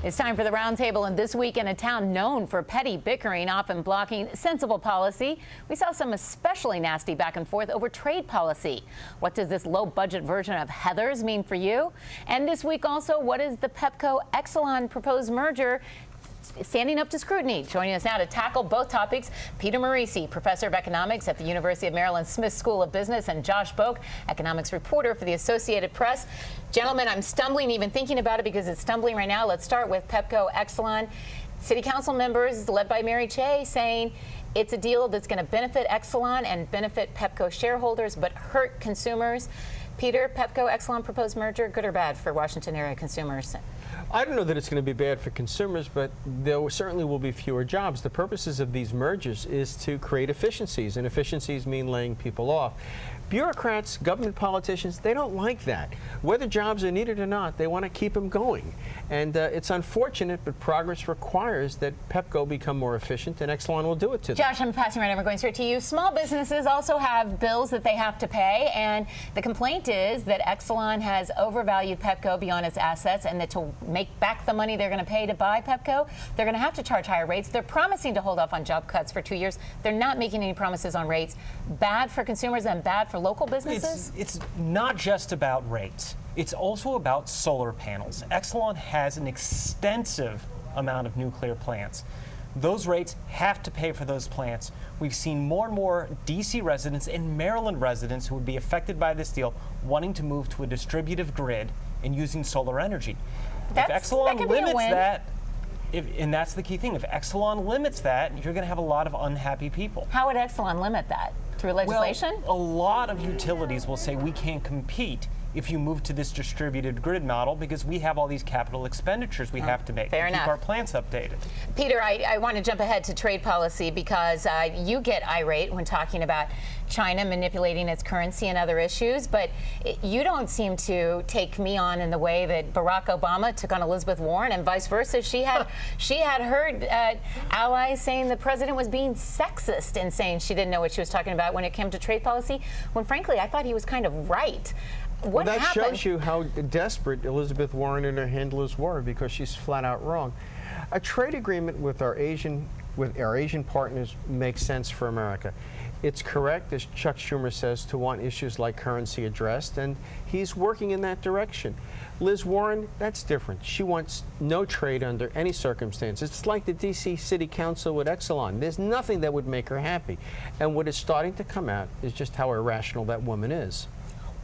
It's time for the roundtable, and this week in a town known for petty bickering, often blocking sensible policy, we saw some especially nasty back and forth over trade policy. What does this low-budget version of Heather's mean for you? And this week also, what is the Pepco-Exelon proposed merger standing up to scrutiny? Joining us now to tackle both topics, Peter Marisi, professor of economics at the University of Maryland Smith School of Business, and Josh Boak, economics reporter for the Associated Press. Gentlemen, I'm stumbling even thinking about it because it's stumbling right now. Let's start with Pepco-Exelon. City council members led by Mary Cheh saying it's a deal that's going to benefit Exelon and benefit Pepco shareholders but hurt consumers. Peter, Pepco-Exelon proposed merger, good or bad for Washington area consumers? I don't know that it's going to be bad for consumers, but there certainly will be fewer jobs. The purposes of these mergers is to create efficiencies, and efficiencies mean laying people off. Bureaucrats, government politicians, they don't like that. Whether jobs are needed or not, they want to keep them going. And it's unfortunate, but progress requires that Pepco become more efficient, and Exelon will do it to them. Josh, I'm passing right over, going straight to you. Small businesses also have bills that they have to pay, and the complaint is that Exelon has overvalued Pepco beyond its assets, and that to make back the money they're going to pay to buy Pepco, they're going to have to charge higher rates. They're promising to hold off on job cuts for 2 years. They're not making any promises on rates. Bad for consumers and bad for local businesses? It's not just about rates. It's also about solar panels. Exelon has an extensive amount of nuclear plants. Those rates have to pay for those plants. We've seen more and more D.C. residents and Maryland residents who would be affected by this deal wanting to move to a distributive grid and using solar energy. If Exelon limits that, and that's the key thing, if Exelon limits that, you're going to have a lot of unhappy people. How would Exelon limit that? Through legislation? Well, a lot of utilities will say we can't compete if you move to this distributed grid model because we have all these capital expenditures we have to make to keep our plants updated. Peter, I want to jump ahead to trade policy because you get irate when talking about China manipulating its currency and other issues, but you don't seem to take me on in the way that Barack Obama took on Elizabeth Warren and vice versa. She had her allies saying the president was being sexist and saying she didn't know what she was talking about when it came to trade policy, when frankly I thought he was kind of right. Well, that shows you how desperate Elizabeth Warren and her handlers were, because she's flat out wrong. A trade agreement with our Asian partners makes sense for America. It's correct, as Chuck Schumer says, to want issues like currency addressed, and he's working in that direction. Liz Warren, that's different. She wants no trade under any circumstances. It's like the D.C. City Council with Exelon. There's nothing that would make her happy. And what is starting to come out is just how irrational that woman is.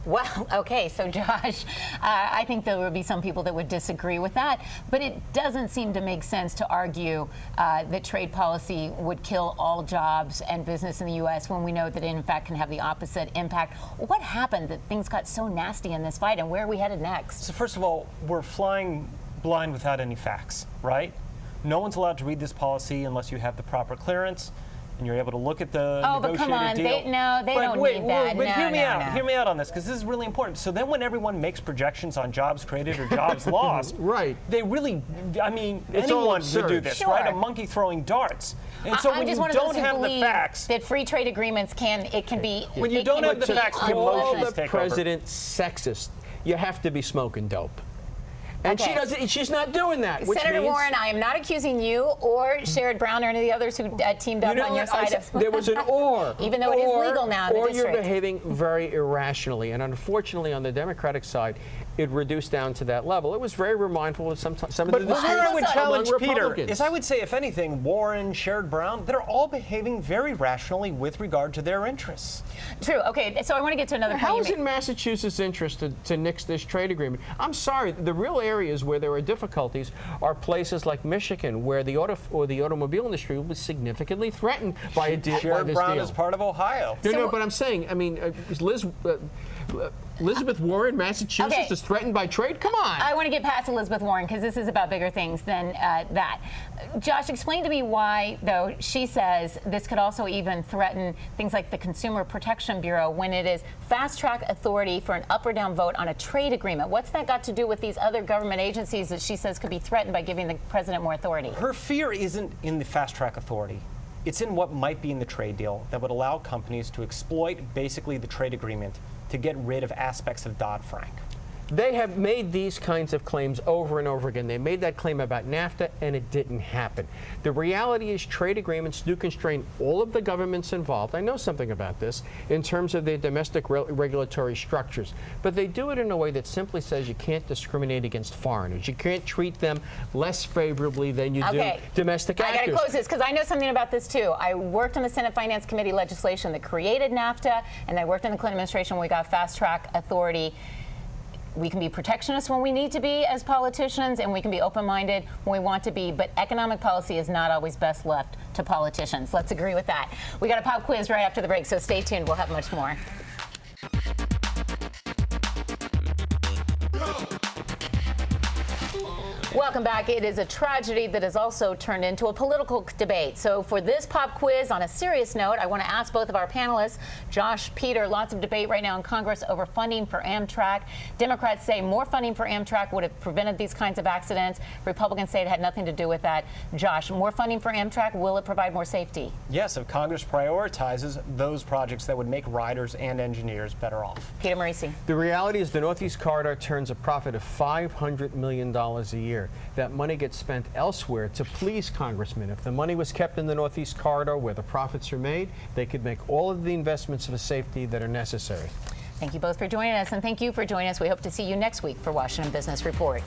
Well, okay, so Josh, I think there would be some people that would disagree with that, but it doesn't seem to make sense to argue that trade policy would kill all jobs and business in the U.S. when we know that it in fact can have the opposite impact. What happened that things got so nasty in this fight, and where are we headed next? So first of all, we're flying blind without any facts, right? No one's allowed to read this policy unless you have the proper clearance and you're able to look at the negotiated deal. but come on, they don't need that. But hear me out on this, because this is really important. So then when everyone makes projections on jobs created or jobs lost, right? They really, I mean, it's anyone would do this, sure. right? A monkey throwing darts. And so when you don't have the facts, that free trade agreements can be. When you don't have the facts, the emotions take over. President sexist. You have to be smoking dope. And she's not doing that. Senator Warren, I am not accusing you or Sherrod Brown or any of the others who teamed up on your side. There was an or. Even though it is legal now in the district. Or you're behaving very irrationally. And unfortunately, on the Democratic side, it reduced down to that level. It was very mindful of some of the decisions. But where I would challenge Peter is, I would say, if anything, Warren, Sherrod Brown, they're all behaving very rationally with regard to their interests. True. Okay, so I want to get to another point. How is it Massachusetts' interest to nix this trade agreement? I'm sorry. The real areas where there are difficulties are places like Michigan, where the automobile industry will be significantly threatened by a deal. Sherrod Brown is part of Ohio. No, but I'm saying, I mean, Elizabeth Warren, Massachusetts, is threatened by trade? Come on. I want to get past Elizabeth Warren because this is about bigger things than that. Josh, explain to me why, though, she says this could also even threaten things like the Consumer Protection Bureau when it is fast-track authority for an up or down vote on a trade agreement. What's that got to do with these other government agencies that she says could be threatened by giving the president more authority? Her fear isn't in the fast-track authority. It's in what might be in the trade deal that would allow companies to exploit basically the trade agreement to get rid of aspects of Dodd-Frank. They have made these kinds of claims over and over again. They made that claim about NAFTA, and it didn't happen. The reality is trade agreements do constrain all of the governments involved. I know something about this in terms of their domestic regulatory structures, but they do it in a way that simply says you can't discriminate against foreigners. You can't treat them less favorably than you do domestic actors. I got to close this because I know something about this too. I worked in the Senate Finance Committee legislation that created NAFTA, and I worked in the Clinton administration when we got fast track authority. We can be protectionist when we need to be as politicians, and we can be open-minded when we want to be, but economic policy is not always best left to politicians. Let's agree with that. We got a pop quiz right after the break, so stay tuned. We'll have much more. Welcome back. It is a tragedy that has also turned into a political debate. So for this pop quiz, on a serious note, I want to ask both of our panelists, Josh, Peter, lots of debate right now in Congress over funding for Amtrak. Democrats say more funding for Amtrak would have prevented these kinds of accidents. Republicans say it had nothing to do with that. Josh, more funding for Amtrak, will it provide more safety? Yes, if Congress prioritizes those projects that would make riders and engineers better off. Peter Marisi. The reality is the Northeast Corridor turns a profit of $500 million a year. That money gets spent elsewhere to please congressmen. If the money was kept in the Northeast Corridor where the profits are made, they could make all of the investments for safety that are necessary. Thank you both for joining us, and thank you for joining us. We hope to see you next week for Washington Business Report.